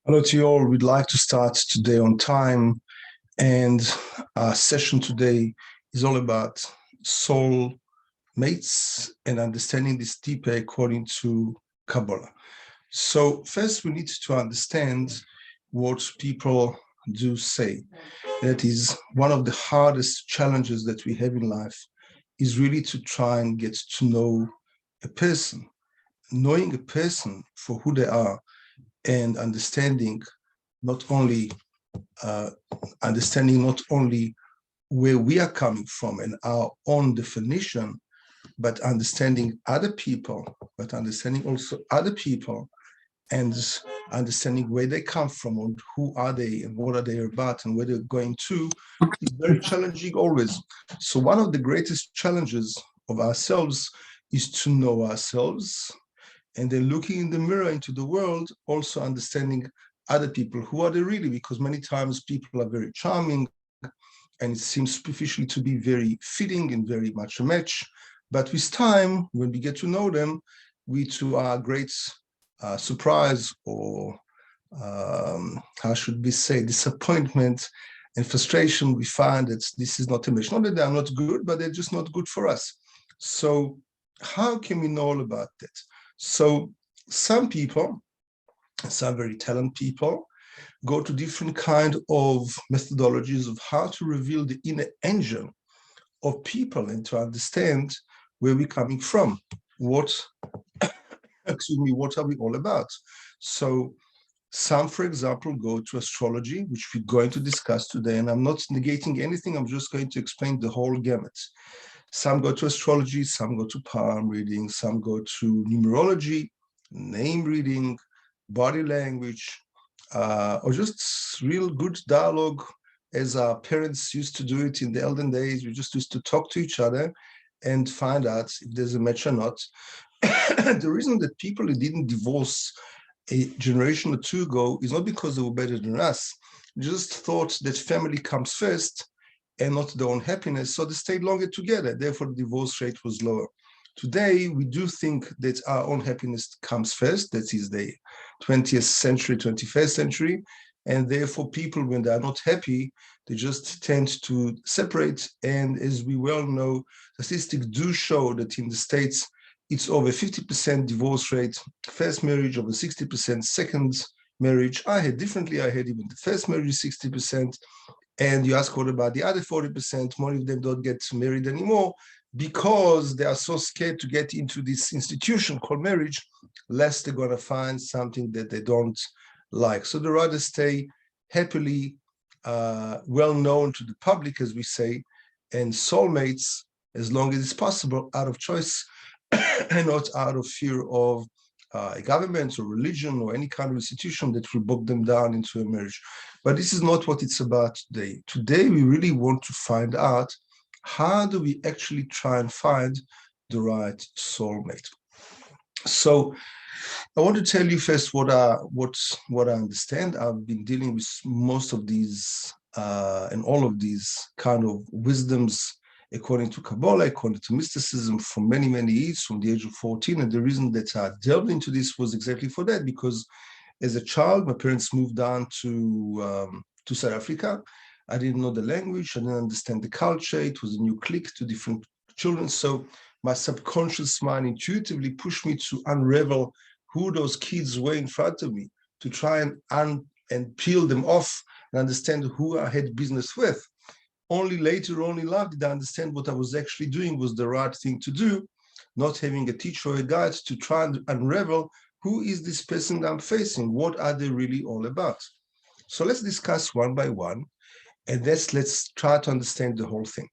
Hello to you all. We'd like to start today on time, and our session today is all about soul mates and understanding this deeper according to Kabbalah. So first we need to understand what people do say. That is one of the hardest challenges that we have in life, is really to try and get to know a person. Knowing a person for who they are and understanding not only where we are coming from and our own definition, but understanding other people, but understanding also other people and understanding where they come from and who are they and what are they about and where they're going to is very challenging always. So one of the greatest challenges of ourselves is to know ourselves, and then looking in the mirror into the world, also understanding other people. Who are they really? Because many times people are very charming and it seems superficially to be very fitting and very much a match. But with time, when we get to know them, we to our great surprise or how should we say, disappointment and frustration, we find that this is not a match. Not that they're not good, but they're just not good for us. So how can we know all about that? So some people, some very talented people, go to different kind of methodologies of how to reveal the inner engine of people and to understand where we're coming from. What are we all about? So some, for example, go to astrology, which we're going to discuss today, and I'm not negating anything, I'm just going to explain the whole gamut. Some go to astrology, some go to palm reading, some go to numerology, name reading, body language, or just real good dialogue as our parents used to do it in the olden days. We just used to talk to each other and find out if there's a match or not. The reason that people didn't divorce a generation or two ago is not because they were better than us. They just thought that family comes first and not their own happiness, so they stayed longer together. Therefore, the divorce rate was lower. Today, we do think that our own happiness comes first. That is the 20th century, 21st century. And therefore, people, when they are not happy, they just tend to separate. And as we well know, statistics do show that in the States, it's over 50% divorce rate, first marriage, over 60% second marriage. I had differently. I had even the first marriage 60%. And you ask what about the other 40%? Many of them don't get married anymore because they are so scared to get into this institution called marriage, lest they're going to find something that they don't like. So they rather stay happily well known to the public, as we say, and soulmates as long as it's possible, out of choice and not out of fear of a government or religion or any kind of institution that will book them down into a marriage. But this is not what it's about today. Today, we really want to find out, how do we actually try and find the right soulmate? So I want to tell you first what I understand. I've been dealing with most of these and all of these kind of wisdoms according to Kabbalah, according to mysticism, for many, many years, from the age of 14. And the reason that I delved into this was exactly for that, because as a child, my parents moved down to South Africa. I didn't know the language, I didn't understand the culture. It was a new clique to different children. So my subconscious mind intuitively pushed me to unravel who those kids were in front of me, to try and peel them off and understand who I had business with. Only later on in life did I understand what I was actually doing was the right thing to do, not having a teacher or a guide to try and unravel who is this person that I'm facing, what are they really all about. So let's discuss one by one, and let's try to understand the whole thing.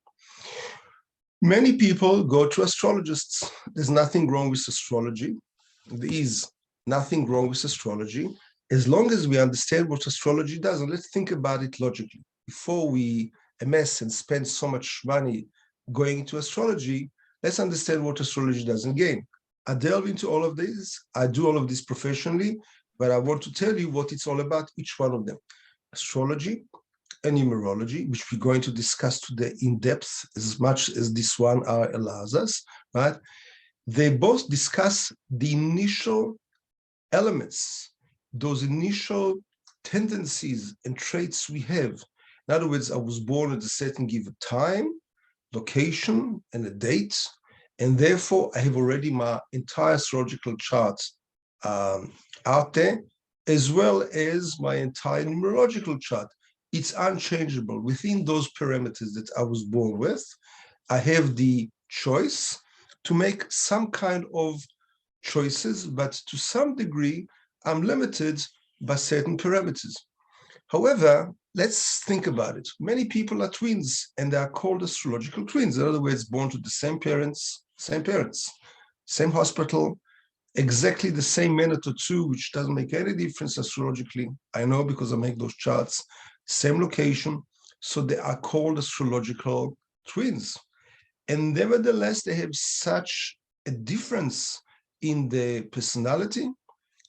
Many people go to astrologists. There's nothing wrong with astrology. There is nothing wrong with astrology, as long as we understand what astrology does. And let's think about it logically. Before we amass and spend so much money going into astrology, let's understand what astrology does. And again, I delve into all of this. I do all of this professionally, but I want to tell you what it's all about, each one of them. Astrology and numerology, which we're going to discuss today in depth as much as this 1 hour allows us, right? They both discuss the initial elements, those initial tendencies and traits we have. In other words, I was born at a certain given time, location, and a date, and therefore I have already my entire astrological chart out there, as well as my entire numerological chart. It's unchangeable. Within those parameters that I was born with, I have the choice to make some kind of choices, but to some degree, I'm limited by certain parameters. However, let's think about it. Many people are twins, and they are called astrological twins. In other words, born to the same parents, same hospital, exactly the same minute or two, which doesn't make any difference astrologically. I know because I make those charts, same location. So they are called astrological twins. And nevertheless, they have such a difference in the personality,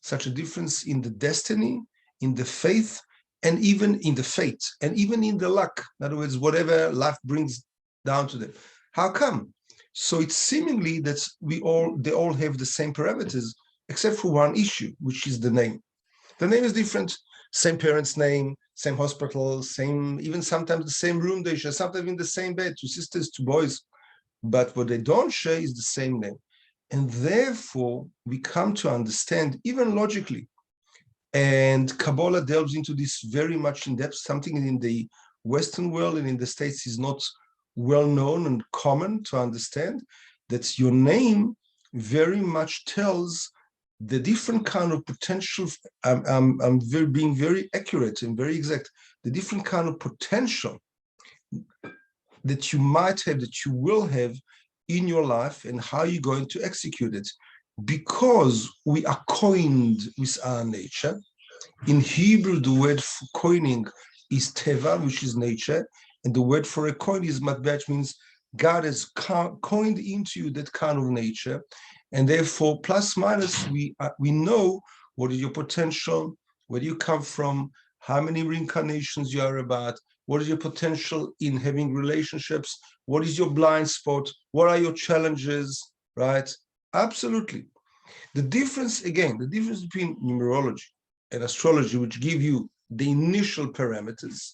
such a difference in the destiny, in the faith, and even in the fate, and even in the luck. In other words, whatever life brings down to them. How come? So it's seemingly that they all have the same parameters, except for one issue, which is the name. The name is different. Same parents' name, same hospital, same, even sometimes the same room they share, sometimes in the same bed, two sisters, two boys. But what they don't share is the same name. And therefore, we come to understand, even logically, and Kabbalah delves into this very much in depth, something in the Western world and in the States is not well known and common to understand, that your name very much tells the different kind of potential. I'm being very accurate and very exact, the different kind of potential that you might have, that you will have in your life, and how you're going to execute it. Because we are coined with our nature. In Hebrew, the word for coining is teva, which is nature, and the word for a coin is matbeh, which means God has coined into you that kind of nature, and therefore, plus minus, we know what is your potential, where do you come from, how many reincarnations you are about, what is your potential in having relationships, what is your blind spot, what are your challenges, right? Absolutely. The difference, again, the difference between numerology and astrology, which give you the initial parameters,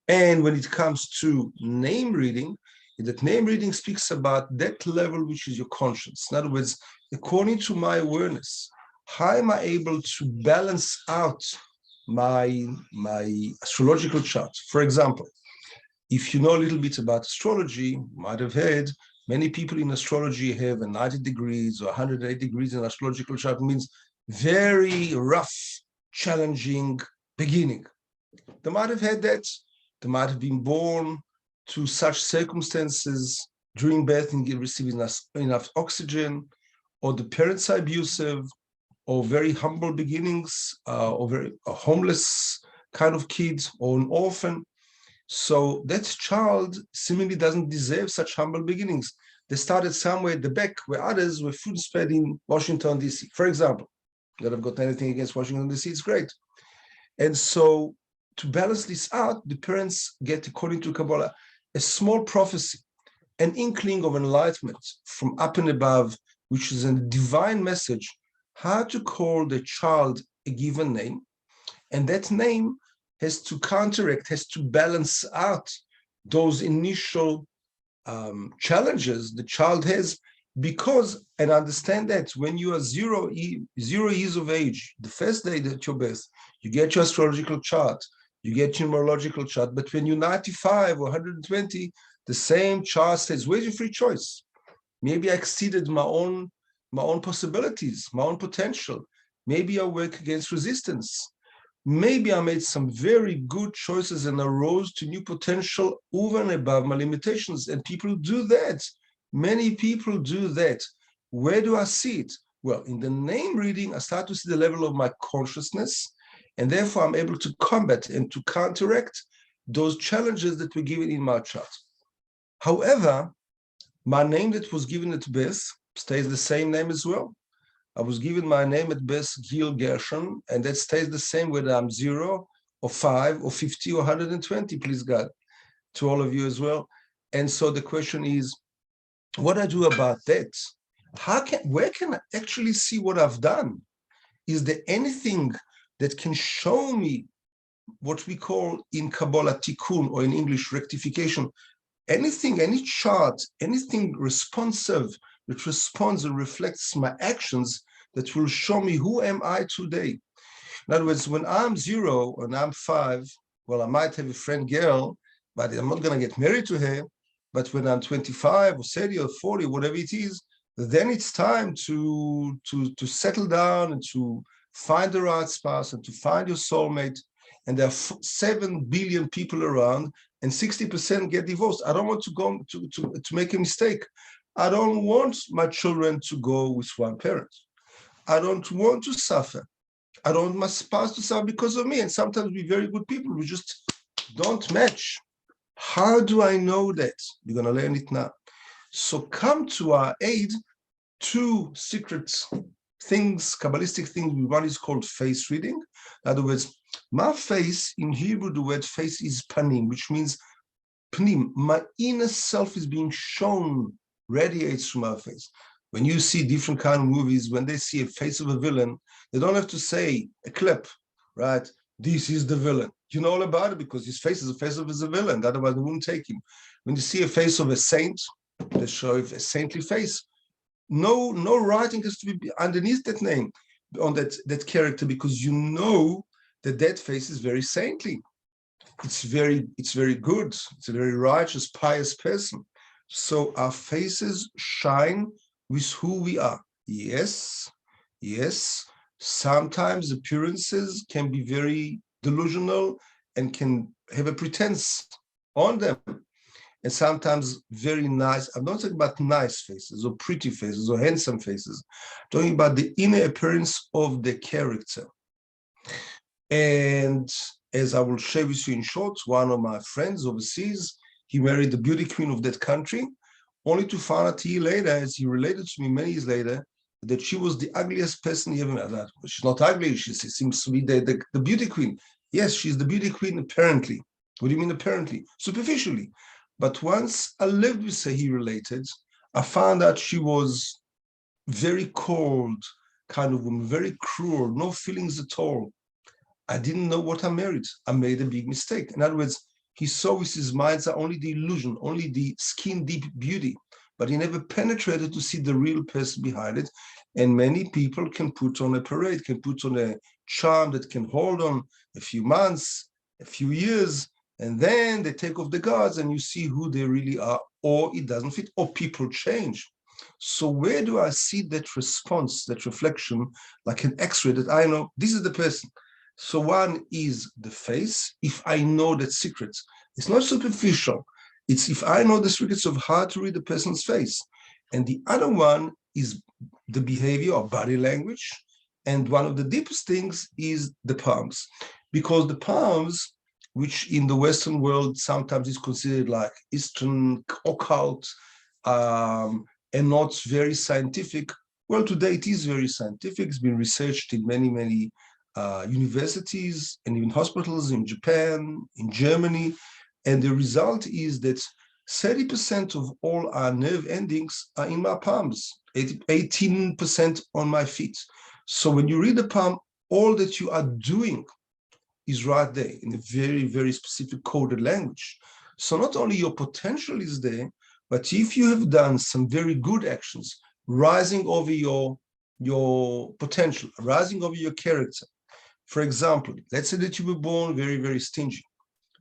and when it comes to name reading, that name reading speaks about that level which is your conscience. In other words, according to my awareness, how am I able to balance out my astrological chart? For example, if you know a little bit about astrology, you might have heard many people in astrology have a 90 degrees or 180 degrees in astrological chart, means very rough, challenging beginning. They might have had that. They might have been born to such circumstances during birth and receiving enough oxygen, or the parents are abusive, or very humble beginnings, or very a homeless kind of kid, or an orphan. So that child seemingly doesn't deserve such humble beginnings. They started somewhere at the back where others were food spread in Washington, D.C., for example. Not I've got anything against Washington, D.C., it's great. And so to balance this out, the parents get, according to Kabbalah, a small prophecy, an inkling of enlightenment from up and above, which is a divine message, how to call the child a given name. And that name has to counteract, has to balance out those initial challenges the child has, because, and understand that when you are 0 years of age, the first day that you're birth, you get your astrological chart, you get your numerological chart, but when you're 95 or 120, the same chart says, where's your free choice? Maybe I exceeded my own possibilities, my own potential. Maybe I work against resistance. Maybe I made some very good choices and arose to new potential over and above my limitations. And people do that. Many people do that. Where do I see it? Well, in the name reading, I start to see the level of my consciousness, and therefore I'm able to combat and to counteract those challenges that were given in my chart. However, my name that was given at birth stays the same name as well. I was given my name at birth, Gil Gershon, and that stays the same whether I'm 0 or 5 or 50 or 120, please God, to all of you as well. And so the question is, what do I do about that? Where can I actually see what I've done? Is there anything that can show me what we call in Kabbalah tikkun, or in English rectification. Anything, any chart, anything responsive that responds and reflects my actions, that will show me who am I today. In other words, when I'm 0 and I'm 5, well, I might have a friend girl, but I'm not going to get married to her. But when I'm 25 or 30 or 40, whatever it is, then it's time to settle down and to find the right spouse and to find your soulmate. And there are 7 billion people around, and 60% get divorced. I don't want to go to make a mistake. I don't want my children to go with one parent. I don't want to suffer. I don't want my spouse to suffer because of me. And sometimes we're very good people. We just don't match. How do I know that? We're going to learn it now. So come to our aid 2 secret things, Kabbalistic things. One is called face reading. In other words, my face, in Hebrew, the word face is panim, which means panim. My inner self is being shown, radiates from my face. When you see different kind of movies, when they see a face of a villain, they don't have to say a clip, right? This is the villain. You know all about it because his face is the face of a villain. Otherwise, they wouldn't take him. When you see a face of a saint, they show a saintly face. No writing has to be underneath that name, on that character, because you know that face is very saintly. It's very good. It's a very righteous, pious person. So our faces shine with who we are. Yes. Sometimes appearances can be very delusional and can have a pretense on them. And sometimes very nice. I'm not talking about nice faces or pretty faces or handsome faces. I'm talking about the inner appearance of the character. And as I will share with you in short, one of my friends overseas, he married the beauty queen of that country, only to find out a year later, as he related to me many years later, that she was the ugliest person he ever met. She's not ugly, she seems to be the beauty queen. Yes, she's the beauty queen apparently. What do you mean apparently? Superficially. But once I lived with her, he related, I found out she was very cold kind of woman, very cruel, no feelings at all. I didn't know what I married. I made a big mistake. In other words, he saw with his mind's eye only the illusion, only the skin deep beauty, but he never penetrated to see the real person behind it. And many people can put on a parade, can put on a charm that can hold on a few months, a few years, and then they take off the guards and you see who they really are, or it doesn't fit, or people change. So where do I see that response, that reflection, like an X-ray that I know this is the person? So one is the face. If I know that secrets, it's not superficial. It's if I know the secrets of how to read the person's face. And the other one is the behavior or body language. And one of the deepest things is the palms, because the palms, which in the Western world sometimes is considered like Eastern occult and not very scientific. Well, today it is very scientific. It's been researched in many universities and even hospitals in Japan, in Germany. And the result is that 30% of all our nerve endings are in my palms, 18% on my feet. So when you read the palm, all that you are doing is right there in a very specific coded language. So not only your potential is there, but if you have done some very good actions, rising over your potential, rising over your character. For example, let's say that you were born very stingy,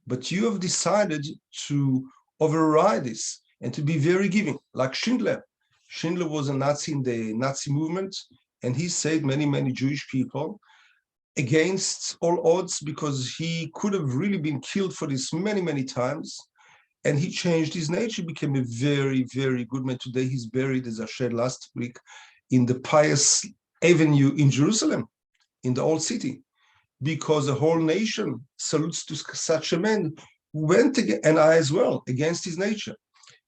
but you have decided to override this and to be very giving, like Schindler. Schindler was a Nazi in the Nazi movement, and he saved many Jewish people against all odds, because he could have really been killed for this many times. And he changed his nature, became a very good man. Today he's buried, as I shared last week, in the pious avenue in Jerusalem, in the old city, because the whole nation salutes to such a man who went, and I as well, against his nature.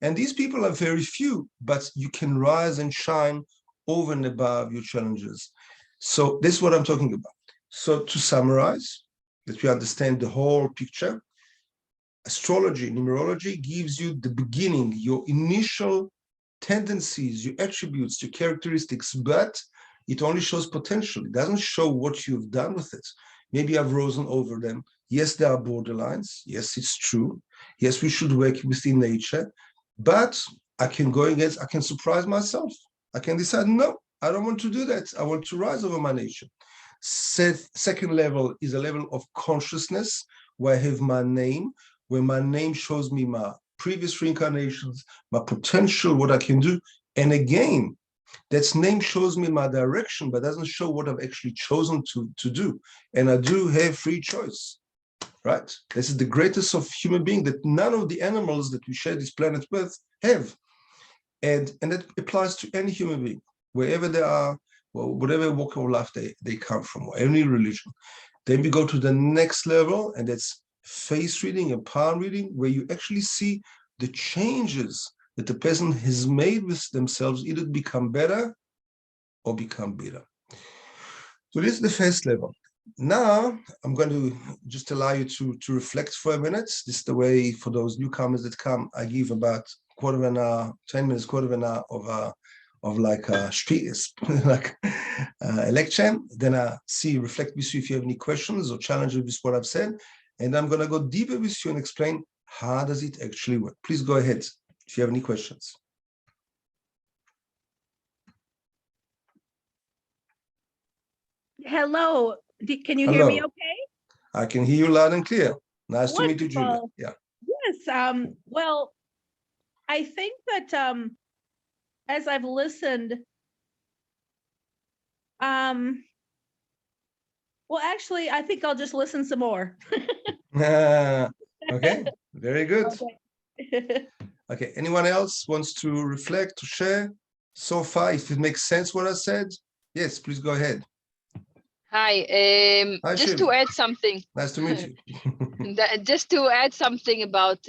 And these people are very few, but you can rise and shine over and above your challenges. So this is what I'm talking about. So to summarize, that we understand the whole picture, astrology, numerology gives you the beginning, your initial tendencies, your attributes, your characteristics, but it only shows potential. It doesn't show what you've done with it. Maybe I've risen over them. Yes, there are borderlines. Yes, it's true. Yes, we should work within nature, but I can go against, I can surprise myself. I can decide, no, I don't want to do that. I want to rise over my nature. Second level is a level of consciousness where I have my name, where my name shows me my previous reincarnations, my potential, what I can do. And again, that name shows me my direction, but doesn't show what I've actually chosen to do. And I do have free choice, right? This is the greatest of human being that none of the animals that we share this planet with have. And that applies to any human being, wherever they are, well, whatever walk of life they come from, or any religion. Then we go to the next level, and that's face reading and palm reading, where you actually see the changes that the person has made with themselves, either become better or become bitter. So this is the first level. Now I'm going to just allow you to reflect for a minute. This is the way for those newcomers that come. I give about quarter of an hour, 10 minutes, quarter of an hour of like a like a lecture. Then I reflect with you if you have any questions or challenges with what I've said. And I'm going to go deeper with you and explain how does it actually work. Please go ahead if you have any questions. Hello, can you hear me okay? I can hear you loud and clear. Nice Wonderful. To meet you, Julia. Yeah. Yes. Well, I think that as I've listened, well, actually, I think I'll just listen some more. Okay, very good. Okay. Okay, anyone else wants to reflect, to share so far? If it makes sense what I said, yes, please go ahead. Hi, Hi, just Shiv. to add something. Nice to meet you. Just to add something about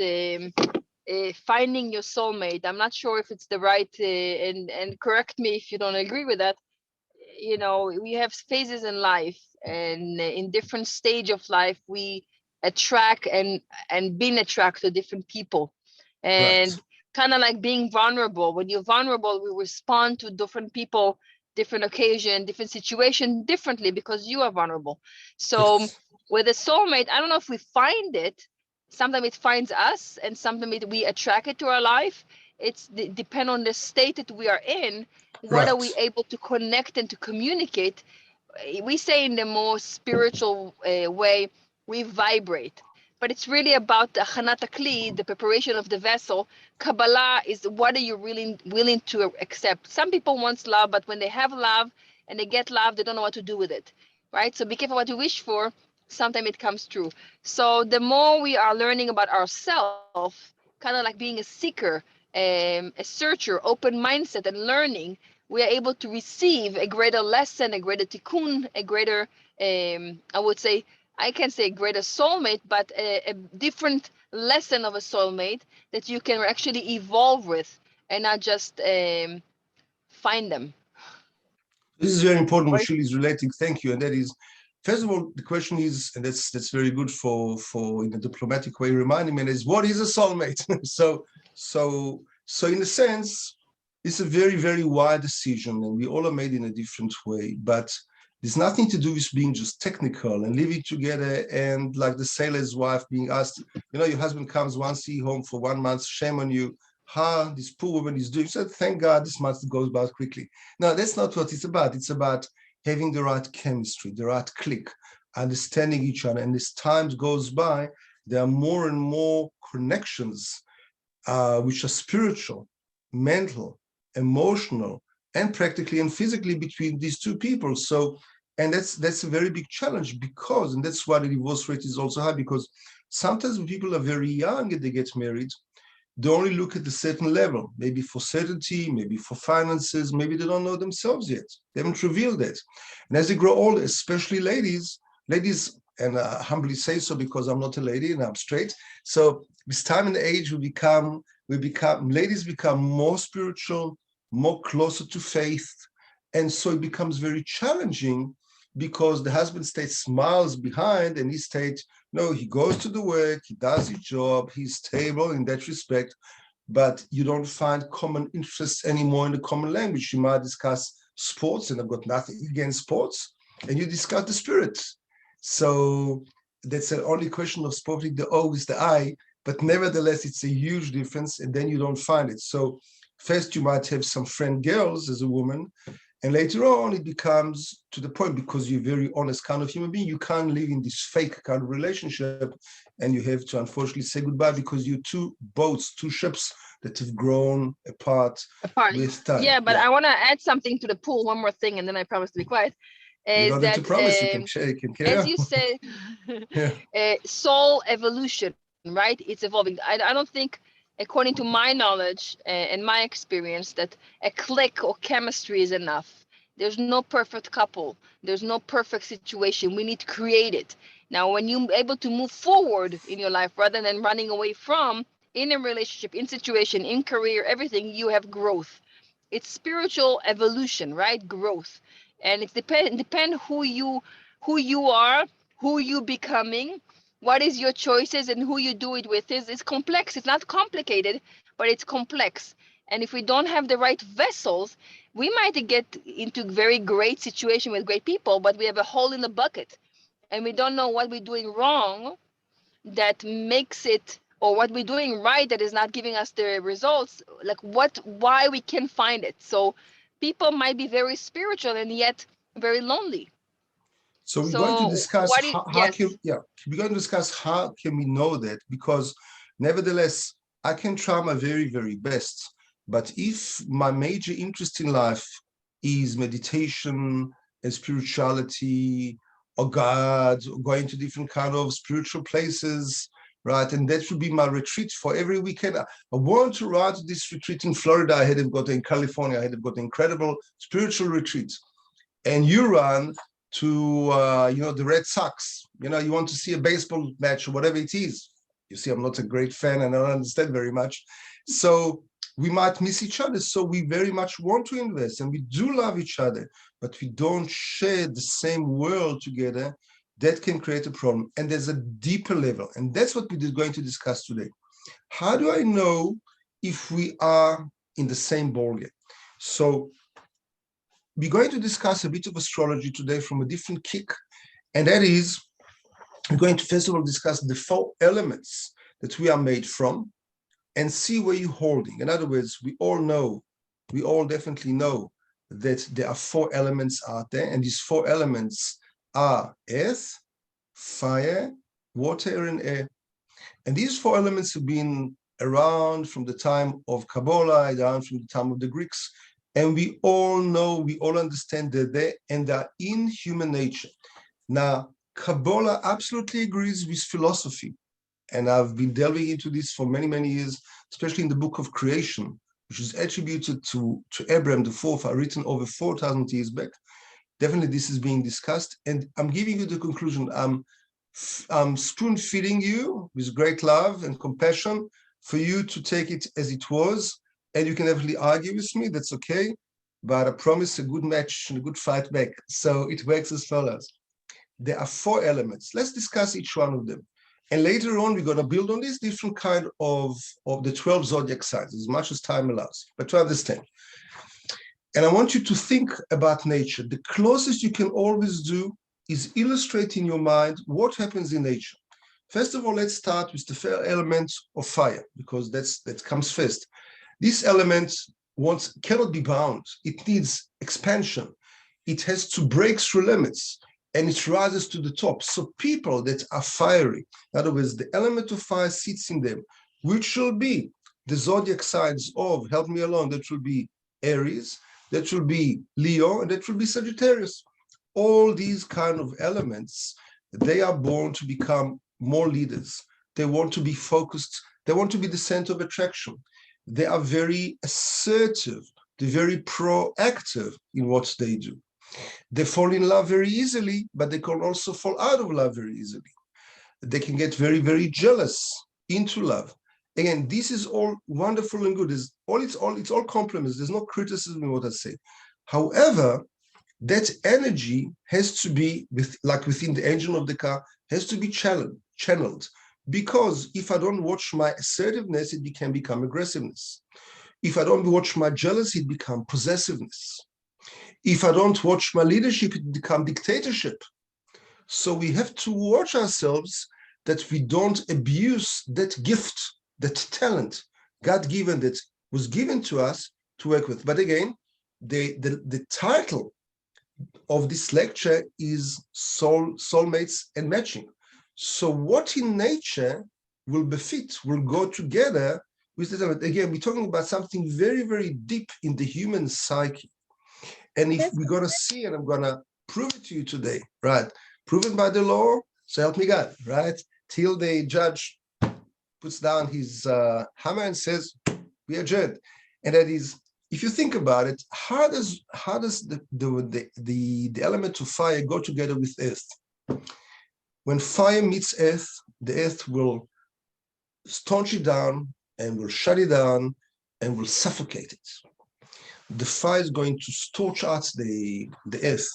finding your soulmate. I'm not sure if it's the right, and correct me if you don't agree with that. You know, we have phases in life, and in different stage of life, we attract and being attracted to different people, and Right. kind of like being vulnerable. When you're vulnerable, we respond to different people, different occasion, different situation differently because you are vulnerable. So Yes. with a soulmate, I don't know if we find it. Sometimes it finds us, and sometimes we attract it to our life. It's depend on the state that we are in. What are we Right. able to connect and to communicate? We say in the more spiritual way, we vibrate, but it's really about the achanat hakli, the preparation of the vessel. Kabbalah is what are you really willing to accept. Some people want love, but when they have love and they get love, they don't know what to do with it, right? So be careful what you wish for. Sometimes it comes true. So the more we are learning about ourselves, kind of like being a seeker, a searcher, open mindset and learning, we are able to receive a greater lesson, a greater tikkun, a greater, I would say, I can't say a greater soulmate, but a different lesson of a soulmate that you can actually evolve with and not just find them. This is very important, what Right? Shil is relating. Thank you. And that is, first of all, the question is, and that's very good for in a diplomatic way, reminding me is what is a soulmate? so in a sense, it's a very, very wide decision, and we all are made in a different way. But there's nothing to do with being just technical and living together and like the sailor's wife being asked, your husband comes once home for 1 month, shame on you. This poor woman is doing. So thank God this month goes by quickly. No, that's not what it's about. It's about having the right chemistry, the right click, understanding each other. And as time goes by, there are more and more connections which are spiritual, mental, emotional, and practically and physically between these two people. So, and that's a very big challenge because, and that's why the divorce rate is also high, because sometimes when people are very young and they get married, they only look at a certain level, maybe for certainty, maybe for finances, maybe they don't know themselves yet. They haven't revealed it. And as they grow older, especially ladies, and I humbly say so because I'm not a lady and I'm straight. So with time and age, ladies become more spiritual, more closer to faith. And so it becomes very challenging because the husband stays miles behind and he stays, no, he goes to the work, he does his job, he's stable in that respect, but you don't find common interests anymore in the common language. You might discuss sports, and I've got nothing against sports, and you discuss the spirit. So that's the only question of spotting the O with the I, but nevertheless, it's a huge difference, and then you don't find it. So first you might have some friend girls as a woman, and later on it becomes to the point, because you're a very honest kind of human being, you can't live in this fake kind of relationship, and you have to unfortunately say goodbye because you're two boats, two ships that have grown apart with time. Yeah, but I want to add something to the pool. One more thing, and then I promise to be quiet. You don't need to promise. You can carry as on. you said, Yeah. soul evolution, right? It's evolving. I don't think, according to my knowledge and my experience, that a click or chemistry is enough. There's no perfect couple. There's no perfect situation. We need to create it. Now, when you're able to move forward in your life rather than running away from, in a relationship, in situation, in career, everything, you have growth. It's spiritual evolution, right? Growth. And it depend who you are, who you becoming, what is your choices, and who you do it with. Is complex. It's not complicated, but it's complex. And if we don't have the right vessels, we might get into very great situation with great people, but we have a hole in the bucket, and we don't know what we're doing wrong that makes it, or what we're doing right that is not giving us the results, like why we can't find it. So people might be very spiritual and yet very lonely. So we're going to discuss we're going to discuss how can we know that, because nevertheless, I can try my very, very best. But if my major interest in life is meditation and spirituality, or God, or going to different kind of spiritual places, right? And that should be my retreat for every weekend. I want to run to this retreat in Florida. I had got in California. I had got an incredible spiritual retreat. And you run to, the Red Sox. You want to see a baseball match or whatever it is. You see, I'm not a great fan and I don't understand very much. So we might miss each other. So we very much want to invest, and we do love each other, but we don't share the same world together. That can create a problem. And there's a deeper level. And that's what we're going to discuss today. How do I know if we are in the same ballgame? So we're going to discuss a bit of astrology today from a different kick. And that is, we're going to first of all discuss the 4 elements that we are made from, and see where you're holding. In other words, we all definitely know that there are 4 elements out there, and these 4 elements are earth, fire, water, and air. And these 4 elements have been around from the time of Kabbalah, around from the time of the Greeks, and we all know, we all understand that they're in human nature. Now, Kabbalah absolutely agrees with philosophy. And I've been delving into this for many, many years, especially in the book of creation, which is attributed to Abraham the Fourth, written over 4,000 years back. Definitely this is being discussed. And I'm giving you the conclusion. I'm spoon-feeding you with great love and compassion for you to take it as it was. And you can definitely argue with me, that's okay. But I promise a good match and a good fight back. So it works as follows. There are 4 elements. Let's discuss each one of them. And later on, we're going to build on this different kind of the 12 zodiac signs, as much as time allows, but to understand. And I want you to think about nature. The closest you can always do is illustrate in your mind what happens in nature. First of all, let's start with the first element of fire, because that comes first. This element cannot be bound. It needs expansion. It has to break through limits, and it rises to the top. So people that are fiery, in other words, the element of fire sits in them, which will be the zodiac signs of, help me along, that will be Aries, that will be Leo, and that will be Sagittarius. All these kind of elements, they are born to become more leaders. They want to be focused. They want to be the center of attraction. They are very assertive. They're very proactive in what they do. They fall in love very easily, but they can also fall out of love very easily. They can get very, very jealous into love. Again, this is all wonderful and good. It's all compliments. There's no criticism in what I say. However, that energy has to be, like within the engine of the car, has to be channeled. Because if I don't watch my assertiveness, it can become aggressiveness. If I don't watch my jealousy, it becomes possessiveness. If I don't watch my leadership, it becomes dictatorship. So we have to watch ourselves that we don't abuse that gift, that talent, God-given, that was given to us to work with. But again, the title of this lecture is soulmates and matching. So what in nature will befit, will go together with the, again, we're talking about something very, very deep in the human psyche. And if we're going to see, and I'm going to prove it to you today, right? Proven by the law, so help me God, right? Till the judge puts down his hammer and says, we adjourned. And that is, if you think about it, how does the element of fire go together with earth? When fire meets earth, the earth will staunch it down and will shut it down and will suffocate it. The fire is going to scorch out the earth.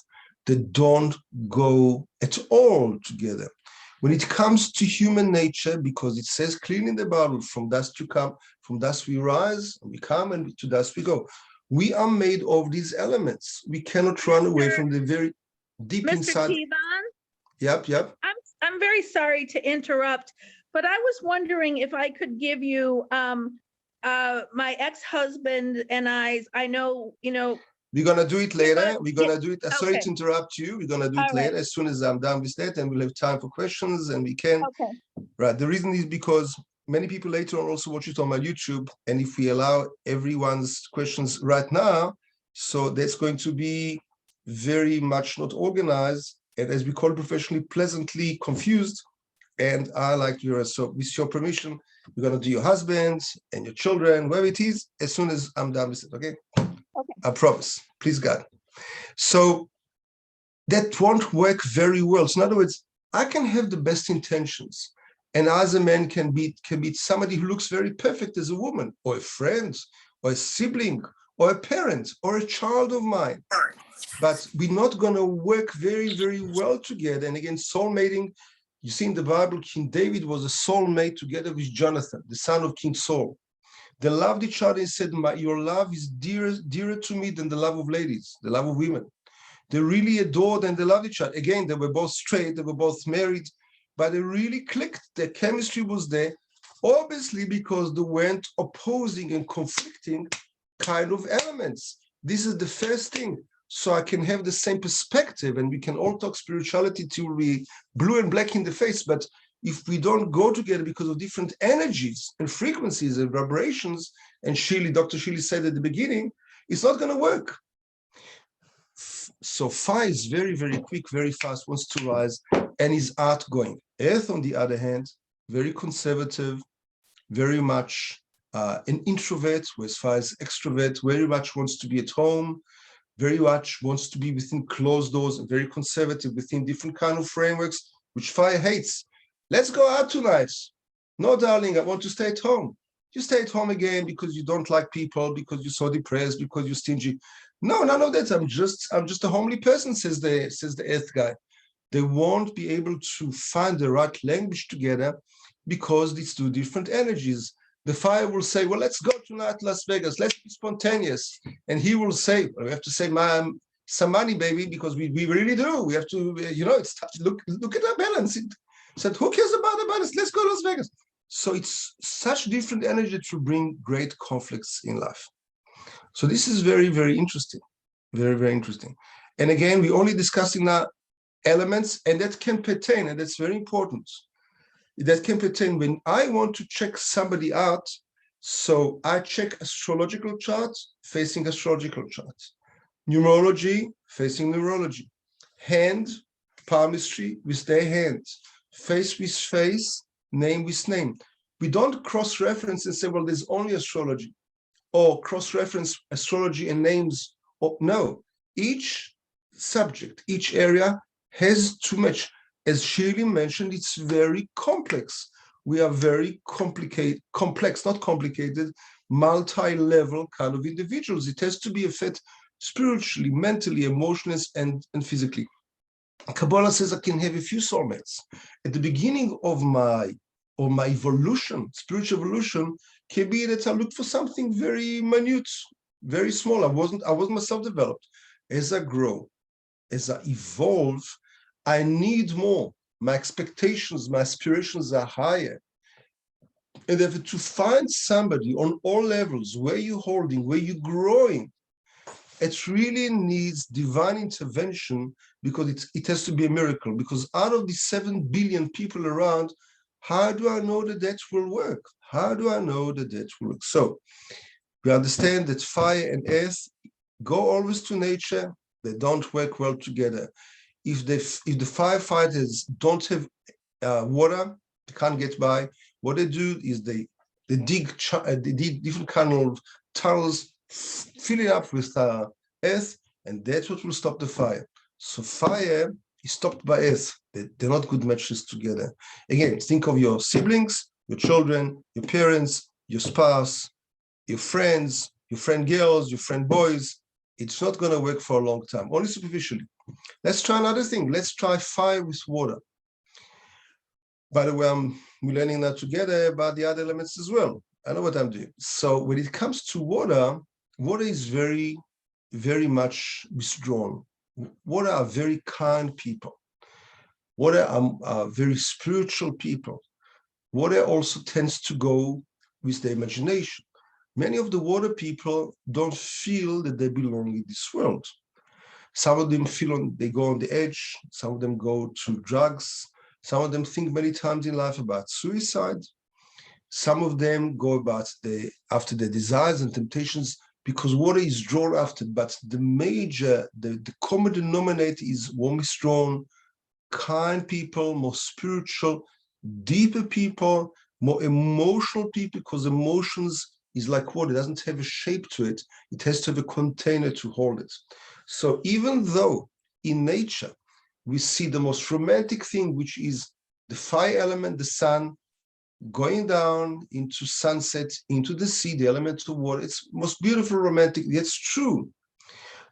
They don't go at all together. When it comes to human nature, because it says clearly in the Bible, from dust you come, from dust we rise, and we come, and to dust we go. We are made of these elements. We cannot run away from the very deep Mr. inside. Kivan, Yep. I'm very sorry to interrupt, but I was wondering if I could give you my ex-husband and I know, We're going to do it later. but- We're going to do it. Sorry okay. to interrupt you. We're going to do it All later right. as soon as I'm done with that, and we'll have time for questions, and we can. Okay. Right. The reason is because many people later on also watch it on my YouTube, and if we allow everyone's questions right now, so that's going to be very much not organized, and as we call it professionally, pleasantly confused. And I like to, so with your permission, we're going to do your husband and your children, wherever it is, as soon as I'm done with it. Okay. Okay. I promise, please God. So that won't work very well. So in other words, I can have the best intentions, and as a man can be somebody who looks very perfect as a woman, or a friend, or a sibling, or a parent, or a child of mine. But we're not going to work very, very well together. And again, soulmating, you see in the Bible, King David was a soulmate together with Jonathan, the son of King Saul. They loved each other and said, your love is dearer to me than the love of ladies, the love of women. They really adored and they loved each other. Again, they were both straight, they were both married, but they really clicked. Their chemistry was there, obviously because they weren't opposing and conflicting kind of elements. This is the first thing. So I can have the same perspective, and we can all talk spirituality till we blue and black in the face, but if we don't go together because of different energies and frequencies and vibrations, and Dr. Shirley said at the beginning, it's not going to work. So fire is very, very quick, very fast, wants to rise, and is outgoing. Earth, on the other hand, very conservative, very much an introvert, whereas fire is extrovert, very much wants to be at home, very much wants to be within closed doors, and very conservative within different kind of frameworks, which fire hates. Let's go out tonight. No, darling, I want to stay at home. You stay at home again because you don't like people, because you're so depressed, because you're stingy. No, none of that. I'm just a homely person, says the earth guy. They won't be able to find the right language together because it's two different energies. The fire will say, well, let's go tonight to Las Vegas. Let's be spontaneous. And he will say, well, we have to say, some money, baby, because we really do. We have to, it's look at our balance. It said, who cares about the balance? Let's go to Las Vegas. So it's such different energy to bring great conflicts in life. So this is very, very interesting. Very, very interesting. And again, we're only discussing now elements, and that can pertain, and that's very important. That can pertain when I want to check somebody out. So I check astrological charts facing astrological charts, numerology facing numerology, hand, palmistry with their hands, face with face, name with name. We don't cross-reference and say, well, there's only astrology, or cross-reference astrology and names. Or, no, each subject, each area has to match. As Shirley mentioned, it's very complex. We are very complex, not complicated, multi-level kind of individuals. It has to be a fit spiritually, mentally, emotionally, and physically. Kabbalah says I can have a few soulmates. At the beginning of my evolution, spiritual evolution, can be that I looked for something very minute, very small. I wasn't myself developed. As I grow, as I evolve, I need more. My expectations, my aspirations are higher. And therefore, to find somebody on all levels, where you're holding, where you're growing, it really needs divine intervention, because it has to be a miracle. Because out of the 7 billion people around, how do I know that that will work? How do I know that that will work? So we understand that fire and earth go always to nature. They don't work well together. If the firefighters don't have water, they can't get by. What they do is they dig different kind of tunnels, fill it up with earth, and that's what will stop the fire. So fire is stopped by earth. They're not good matches together. Again, think of your siblings, your children, your parents, your spouse, your friends, your friend girls, your friend boys. It's not going to work for a long time, only superficially. Let's try another thing. Let's try fire with water. By the way, we're learning that together about the other elements as well. I know what I'm doing. So when it comes to water, water is very, very much withdrawn. Water are very kind people. Water are very spiritual people. Water also tends to go with the imagination. Many of the water people don't feel that they belong in this world. Some of them they go on the edge. Some of them go to drugs. Some of them think many times in life about suicide. Some of them go after their desires and temptations, because water is drawn after. But the common denominator is warmly strong, kind people, more spiritual, deeper people, more emotional people, because emotions is like water. It doesn't have a shape to it. It has to have a container to hold it. So even though in nature, we see the most romantic thing, which is the fire element, the sun, going down into sunset, into the sea, the element of water. It's most beautiful, romantic. It's true.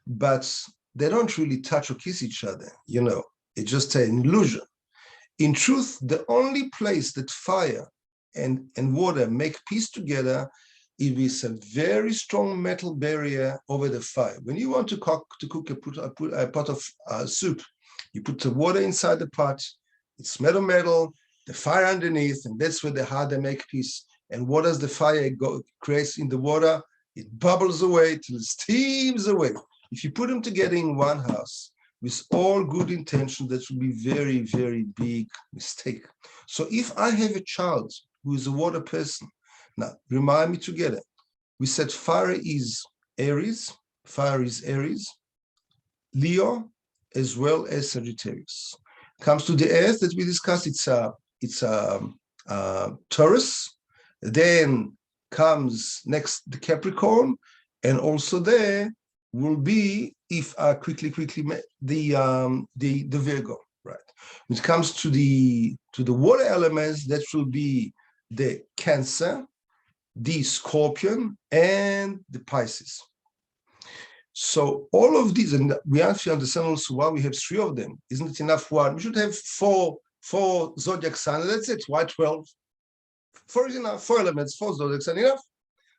But they don't really touch or kiss each other, It's just an illusion. In truth, the only place that fire and water make peace together is a very strong metal barrier over the fire. When you want to cook a pot of soup, you put the water inside the pot, it's metal, the fire underneath, and that's where they make peace. And what does the fire creates in the water? It bubbles away till it steams away. If you put them together in one house with all good intentions, that would be very, very big mistake. So if I have a child who is a water person, now remind me together, we said fire is Aries, Leo, as well as Sagittarius. Comes to the earth that we discussed, it's Taurus. Then comes next the Capricorn, and also there will be, if I quickly the Virgo, right? When it comes to the water elements, that will be the Cancer, the Scorpion, and the Pisces. So all of these, and we actually understand also why we have 3 of them. Isn't it enough one? We should have four zodiac signs. That's it. Why 12? 4 is enough. 4 elements, 4 zodiac signs enough.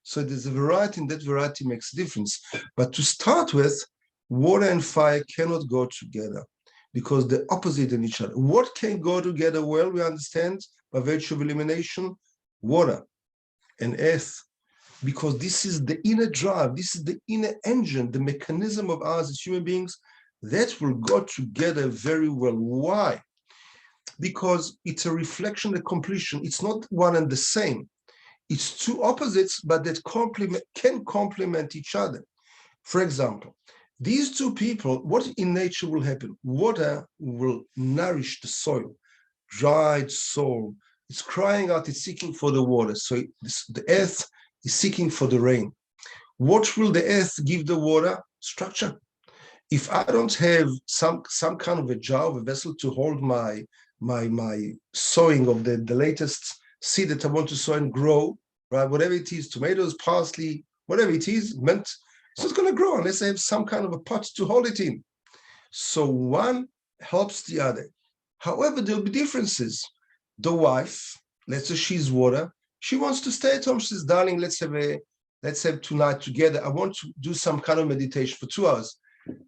So there's a variety, and that variety makes a difference. But to start with, water and fire cannot go together because they're opposite in each other. What can go together well, we understand, by virtue of elimination? Water and earth. Because this is the inner drive, this is the inner engine, the mechanism of ours as human beings, that will go together very well. Why? Because it's a reflection, a completion. It's not one and the same. It's 2 opposites, but that can complement each other. For example, these 2 people, what in nature will happen? Water will nourish the soil, dried soil. It's crying out, it's seeking for the water. So the earth is seeking for the rain. What will the earth give the water? Structure. If I don't have some kind of a jar, of a vessel to hold my sowing of the latest seed that I want to sow and grow, right? Whatever it is, tomatoes, parsley, whatever it is, mint, it's not going to grow unless I have some kind of a pot to hold it in. So one helps the other. However, there'll be differences. The wife, let's say she's water, she wants to stay at home. She says, darling, let's have tonight together. I want to do some kind of meditation for 2 hours.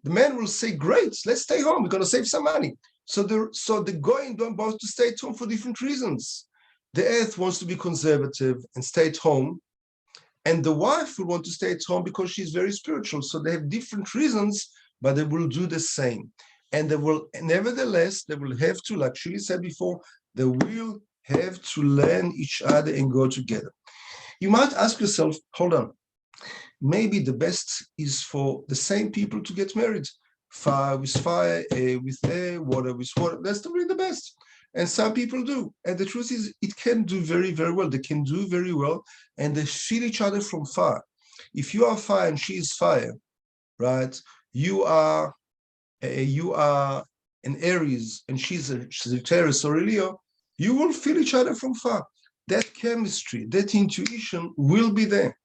The man will say, great, let's stay home. We're going to save some money. So they're going both to stay at home for different reasons. The earth wants to be conservative and stay at home, and the wife will want to stay at home because she's very spiritual. So they have different reasons, but they will do the same. And they will, nevertheless, they will have to, like Shirley said before, they will have to learn each other and go together. You might ask yourself, hold on, maybe the best is for the same people to get married. Fire with fire, air with air, water with water. That's really the best. And some people do. And the truth is, it can do very, very well. They can do very well, and they feel each other from far. If you are fire and she is fire, right? You are an Aries and she's a Sagittarius or a Leo, you will feel each other from far. That chemistry, that intuition will be there,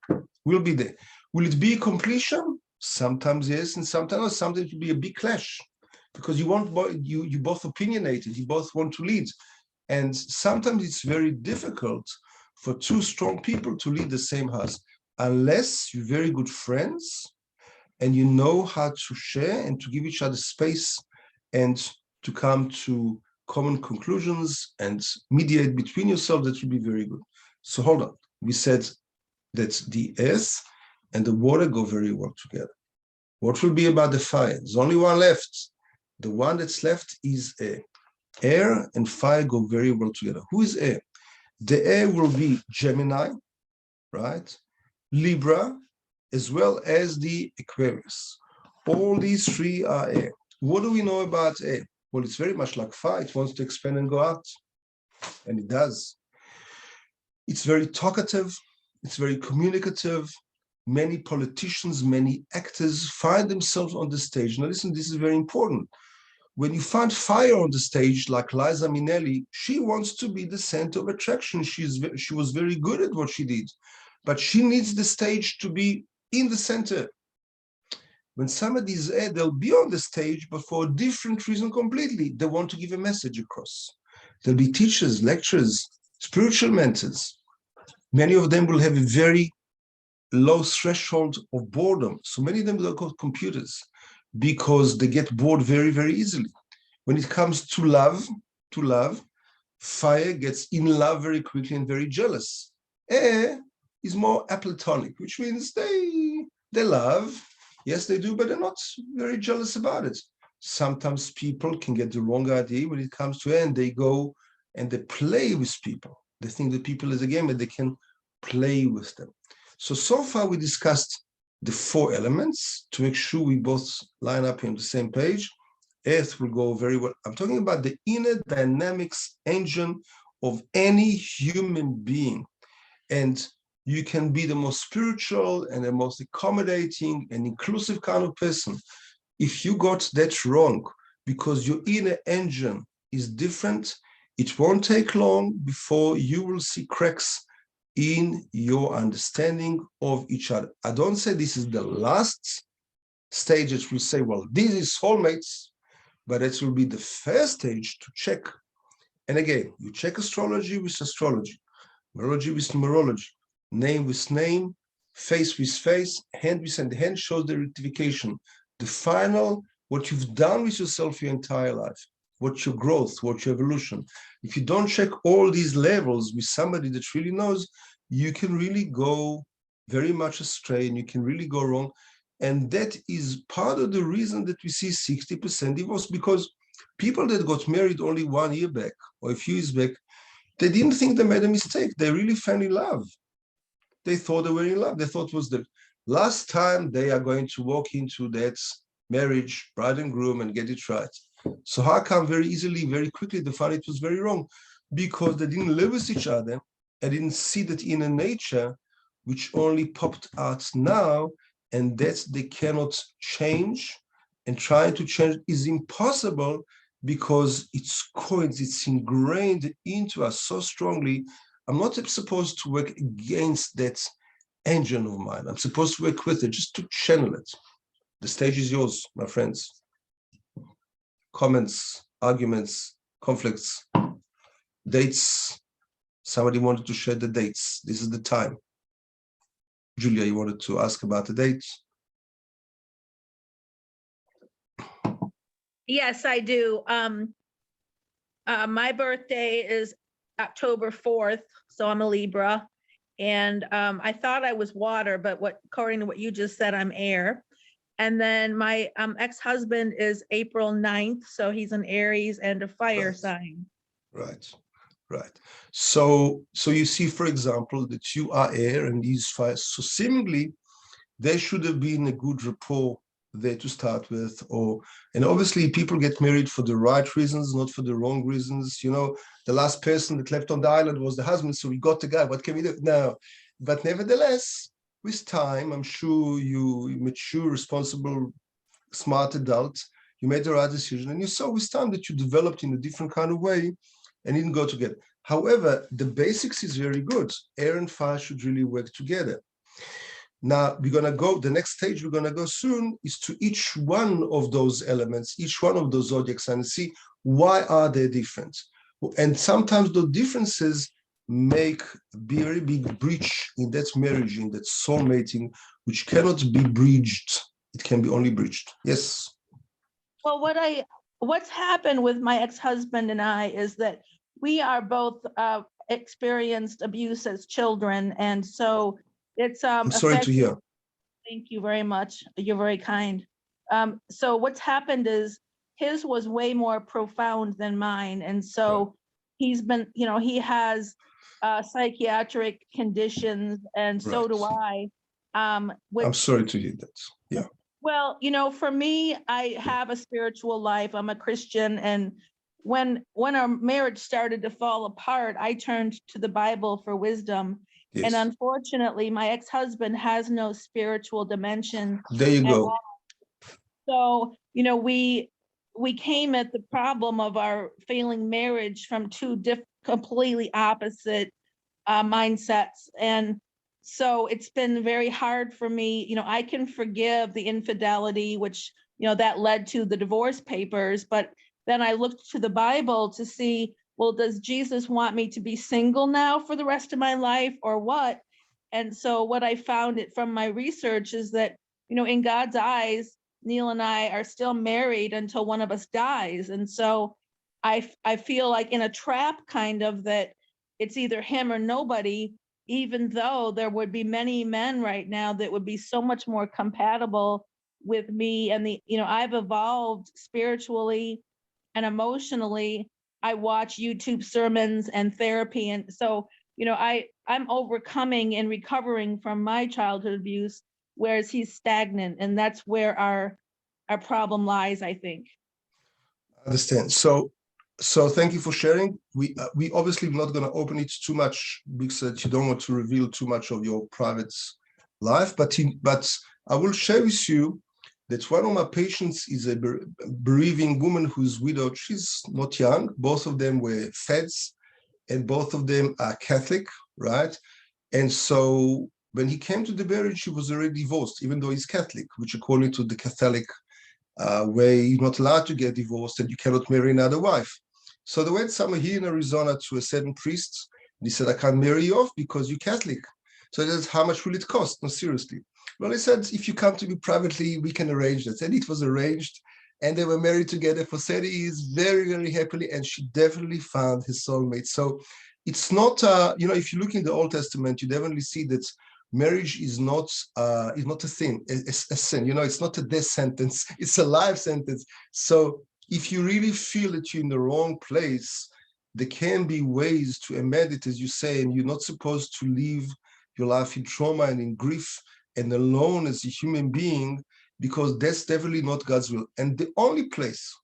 will be there. Will it be a completion? Sometimes yes, and sometimes no. Sometimes it will be a big clash because you both opinionated, you both want to lead. And sometimes it's very difficult for two strong people to lead the same house, unless you're very good friends and you know how to share and to give each other space and to come to common conclusions and mediate between yourselves. That will be very good. So hold on. We said that the earth and the water go very well together. What will be about the fire? There's only one left. The one that's left is air. Air and fire go very well together. Who is air? The air will be Gemini, right? Libra, as well as the Aquarius. All these three are air. What do we know about air? Well, it's very much like fire. It wants to expand and go out, and it does. It's very talkative. It's very communicative. Many politicians, many actors find themselves on the stage. Now listen, this is very important. When you find fire on the stage, like Liza Minnelli, she wants to be the center of attraction. She was very good at what she did, but she needs the stage to be in the center. When somebody is air, they'll be on the stage, but for a different reason completely. They want to give a message across. There'll be teachers, lecturers, spiritual mentors. Many of them will have a very low threshold of boredom. So many of them will call computers because they get bored very, very easily. When it comes to love, fire gets in love very quickly and very jealous. Air is more aplatonic, which means they love. Yes, they do, but they're not very jealous about it. Sometimes people can get the wrong idea when it comes to air, and they go and they play with people. They think that people is a game and they can play with them. So far we discussed the four elements to make sure we both line up on the same page. Earth will go very well. I'm talking about the inner dynamics engine of any human being. And you can be the most spiritual and the most accommodating and inclusive kind of person. If you got that wrong because your inner engine is different, it won't take long before you will see cracks in your understanding of each other. I don't say this is the last stage that will say, well, this is soulmates, but it will be the first stage to check. And again, you check astrology with astrology, numerology with numerology, name with name, face with face, hand with hand. The hand shows the rectification, the final, what you've done with yourself your entire life, what your growth, what your evolution. If you don't check all these levels with somebody that really knows, you can really go very much astray and you can really go wrong. And that is part of the reason that we see 60% divorce, because people that got married only 1 year back or a few years back, they didn't think they made a mistake. They really fell in love. They thought they were in love. They thought it was the last time they are going to walk into that marriage, bride and groom, and get it right. So how come very easily, very quickly, they found it was very wrong? Because they didn't live with each other and didn't see that inner nature, which only popped out now, and that they cannot change, and trying to change is impossible because it's coins, it's ingrained into us so strongly. I'm not supposed to work against that engine of mine. I'm supposed to work with it, just to channel it. The stage is yours, my friends. Comments, arguments, conflicts, dates. Somebody wanted to share the dates. This is the time. Julia, you wanted to ask about the dates? Yes, I do. My birthday is October 4th, so I'm a Libra. And I thought I was water, but according to what you just said, I'm air. And then my ex-husband is April 9th, so he's an Aries and a fire Right. sign. Right. Right. So you see, for example, that you are air and he's fire. So seemingly there should have been a good rapport there to start with, and obviously people get married for the right reasons, not for the wrong reasons. You know, the last person that left on the island was the husband, so we got the guy. What can we do? No, but nevertheless, with time, I'm sure you mature, responsible, smart adult, you made the right decision, and you saw with time that you developed in a different kind of way and didn't go together. However, the basics is very good. Air and fire should really work together. Now we're going to go, the next stage we're going to go soon is to each one of those elements, each one of those zodiac signs, and see why are they different. And sometimes those differences make a very big breach in that marriage, in that soulmating, which cannot be bridged. It can be only bridged. Yes. Well, what's happened with my ex-husband and I is that we are both experienced abuse as children, and so it's I'm sorry to hear. Thank you very much. You're very kind. So what's happened is his was way more profound than mine, and so he's been, he has psychiatric conditions, and so do I. I'm sorry to hear that. Yeah. Well, for me, I have a spiritual life. I'm a Christian, and when our marriage started to fall apart, I turned to the Bible for wisdom. Yes. And unfortunately, my ex-husband has no spiritual dimension. There you go. So, we came at the problem of our failing marriage from two completely opposite mindsets. And so it's been very hard for me. I can forgive the infidelity, which, that led to the divorce papers. But then I looked to the Bible to see, well, does Jesus want me to be single now for the rest of my life or what? And so what I found from my research is that, in God's eyes, Neil and I are still married until one of us dies. And so I feel like in a trap kind of that it's either him or nobody, even though there would be many men right now that would be so much more compatible with me. And I've evolved spiritually and emotionally. I watch YouTube sermons and therapy. And so, I'm overcoming and recovering from my childhood abuse, whereas he's stagnant. And that's where our problem lies, I think. I understand. So thank you for sharing. We obviously not going to open it too much because you don't want to reveal too much of your private life, but I will share with you that one of my patients is a bereaving woman who's widowed. She's not young. Both of them were feds, and both of them are Catholic, right? And so when he came to the marriage, she was already divorced, even though he's Catholic, which according to the Catholic way, you're not allowed to get divorced and you cannot marry another wife. So they went somewhere here in Arizona to a certain priest. And he said, I can't marry you off because you're Catholic. So he says, how much will it cost? No, seriously. Well, he said, if you come to me privately, we can arrange that. And it was arranged. And they were married together for 30 years, very, very happily. And she definitely found his soulmate. So it's not, if you look in the Old Testament, you definitely see that marriage is not a thing, a sin. It's not a death sentence. It's a life sentence. So if you really feel that you're in the wrong place, there can be ways to amend it, as you say, and you're not supposed to live your life in trauma and in grief and alone as a human being, because that's definitely not God's will. And the only place,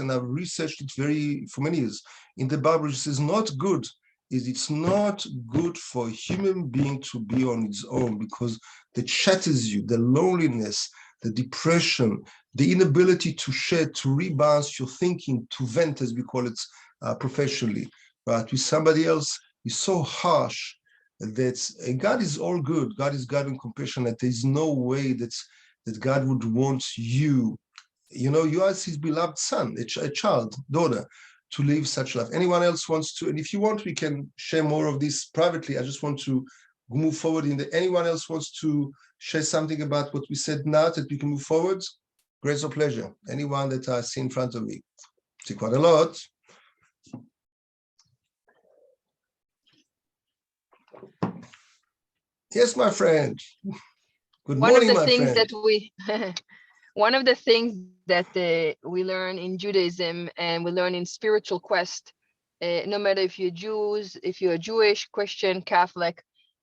and I've researched it for many years, in the Bible, it says not good, is it's not good for a human being to be on its own, because it shatters you, the loneliness, the depression, the inability to share, to rebalance your thinking, to vent, as we call it professionally, but with somebody else is so harsh that God is all good. God is God and compassionate. There's no way that God would want you, you as his beloved son, a child, daughter, to live such life. Anyone else wants to, and if you want, we can share more of this privately. I just want to move forward anyone else wants to share something about what we said now that we can move forward? Grace or pleasure? Anyone that I see in front of me? See quite a lot. Yes, my friend. Good morning, my friend. One of the things that we learn in Judaism and we learn in spiritual quest, no matter if you're Jews, if you're Jewish, Christian, Catholic,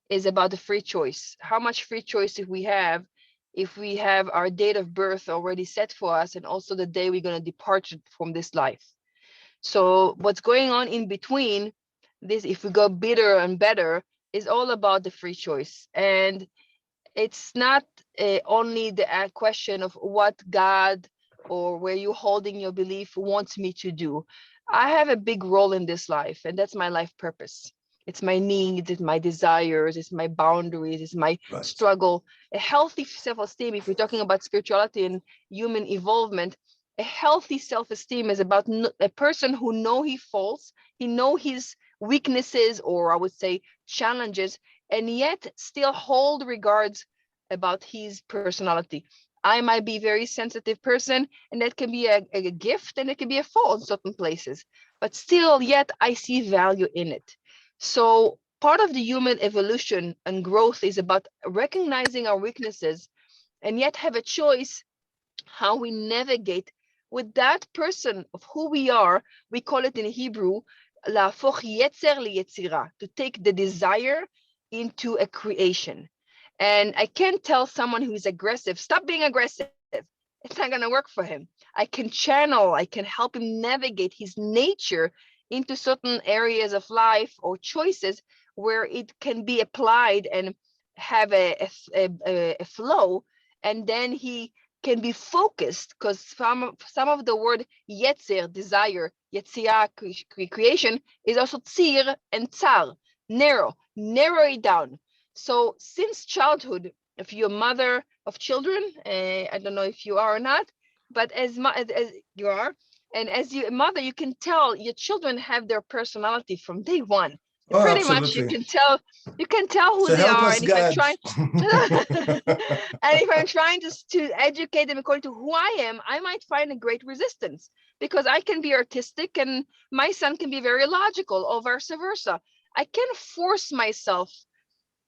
is about the free choice. How much free choice if we have our date of birth already set for us, and also the day we're going to depart from this life. So what's going on in between this, if we go bitter and better, is all about the free choice. And it's not only the question of what God or where you're holding your belief wants me to do. I have a big role in this life, and that's my life purpose. It's my needs, it's my desires, it's my boundaries, it's my struggle. A healthy self-esteem, if we're talking about spirituality and human evolvement, a healthy self-esteem is about a person who know he faults, he know his weaknesses, or I would say challenges, and yet still hold regards about his personality. I might be a very sensitive person, and that can be a gift, and it can be a fault in certain places, but still yet I see value in it. So part of the human evolution and growth is about recognizing our weaknesses and yet have a choice how we navigate with that person of who we are. We call it in Hebrew, להפוך יצר ליצירה, to take the desire into a creation. And I can't tell someone who is aggressive, stop being aggressive. It's not going to work for him. I can channel, I can help him navigate his nature into certain areas of life or choices where it can be applied and have a flow, and then he can be focused, because some of the word yetzer, desire, yetzirah, creation, is also tzir and tsar, narrow it down. So since childhood, if you're a mother of children, I don't know if you are or not, but as you are, and as a mother, you can tell your children have their personality from day one. Oh, pretty absolutely. much you can tell who So they help are. us, And if God. I'm trying and if I'm trying to educate them according to who I am, I might find a great resistance, because I can be artistic and my son can be very logical, or vice versa. I can't force myself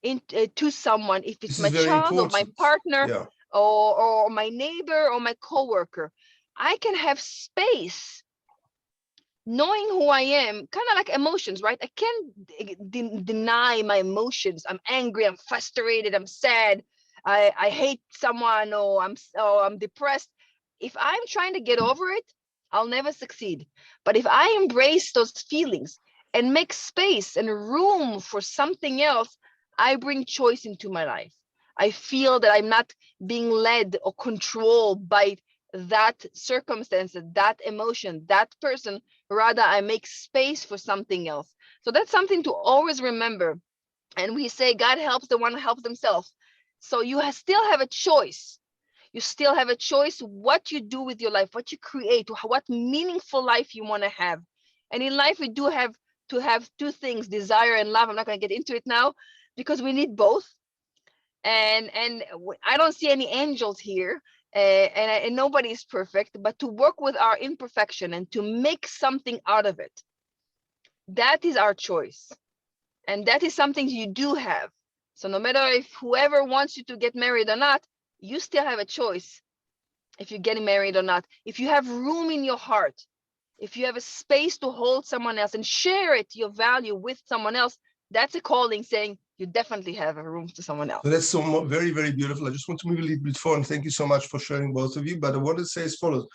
into someone, if it's This my is very child or my important. partner, Yeah. or my neighbor or my coworker. I can have space knowing who I am, kind of like emotions, right? I can't deny my emotions. I'm angry, I'm frustrated, I'm sad, I hate someone, or I'm depressed. If I'm trying to get over it, I'll never succeed. But if I embrace those feelings and make space and room for something else, I bring choice into my life. I feel that I'm not being led or controlled by that circumstance, that emotion, that person. Rather, I make space for something else. So that's something to always remember. And we say God helps the one who helps themselves. So you still have a choice. You still have a choice what you do with your life, what you create, what meaningful life you want to have. And in life, we do have to have two things, desire and love. I'm not going to get into it now because we need both. And I don't see any angels here, and nobody is perfect, but to work with our imperfection and to make something out of it, that is our choice. And that is something you do have. So no matter if whoever wants you to get married or not, you still have a choice if you're getting married or not. If you have room in your heart, if you have a space to hold someone else and share it, your value, with someone else, that's a calling saying you definitely have a room to someone else. So that's so very, very beautiful. I just want to move a little bit forward, and thank you so much for sharing, both of you. But I want to say as follows.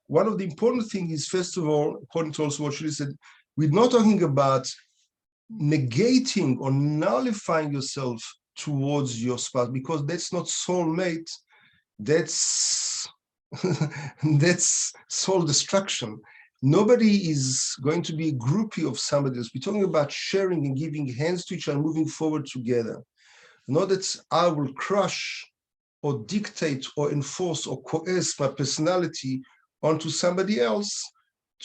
One of the important things is, first of all, according to also what Shirley said, we're not talking about negating or nullifying yourself towards your spouse, because that's not soulmate. That's that's soul destruction. Nobody is going to be a groupie of somebody else. We're talking about sharing and giving hands to each other, moving forward together. Not that I will crush or dictate or enforce or coerce my personality onto somebody else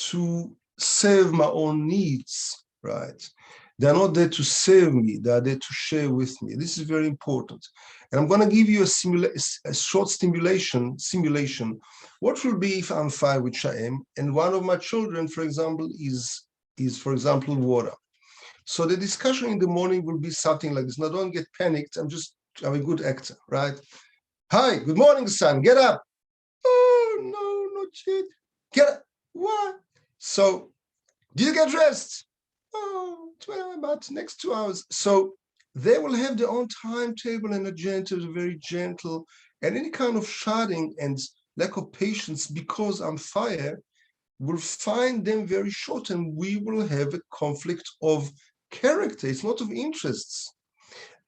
to serve my own needs, right? They're not there to serve me. They are there to share with me. This is very important. And I'm going to give you a short simulation. What will be if I'm fire, which I am, and one of my children, for example, is for example, water. So the discussion in the morning will be something like this. Now, don't get panicked. I'm a good actor, right? Hi, good morning, son. Get up. Oh, no, not yet. Get up. What? So, do you get dressed? Oh, 12, about next 2 hours. So they will have their own timetable and agenda, very gentle, and any kind of shouting and lack of patience because I'm fire will find them very short, and we will have a conflict of character. It's not of interests.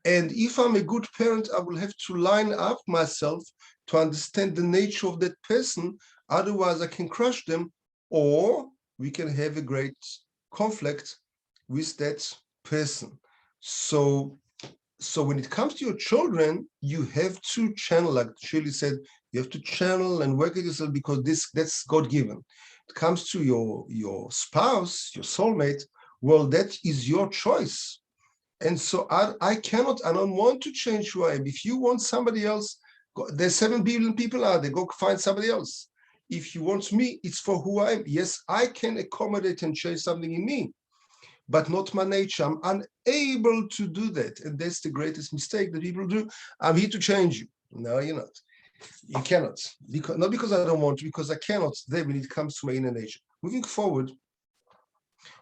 And if I'm a good parent, I will have to line up myself to understand the nature of that person. Otherwise, I can crush them, or we can have a great conflict with that person. So when it comes to your children, you have to channel, like Shirley said, you have to channel and work at yourself, because that's God-given. It comes to your spouse, your soulmate, well, that is your choice. And so I don't want to change who I am. If you want somebody else, there's 7 billion people out there, go find somebody else. If you want me, it's for who I am. Yes, I can accommodate and change something in me, but not my nature. I'm unable to do that. And that's the greatest mistake that people do. I'm here to change you. No, you're not. You cannot. Not because I don't want to, because I cannot there when it comes to my inner nature. Moving forward,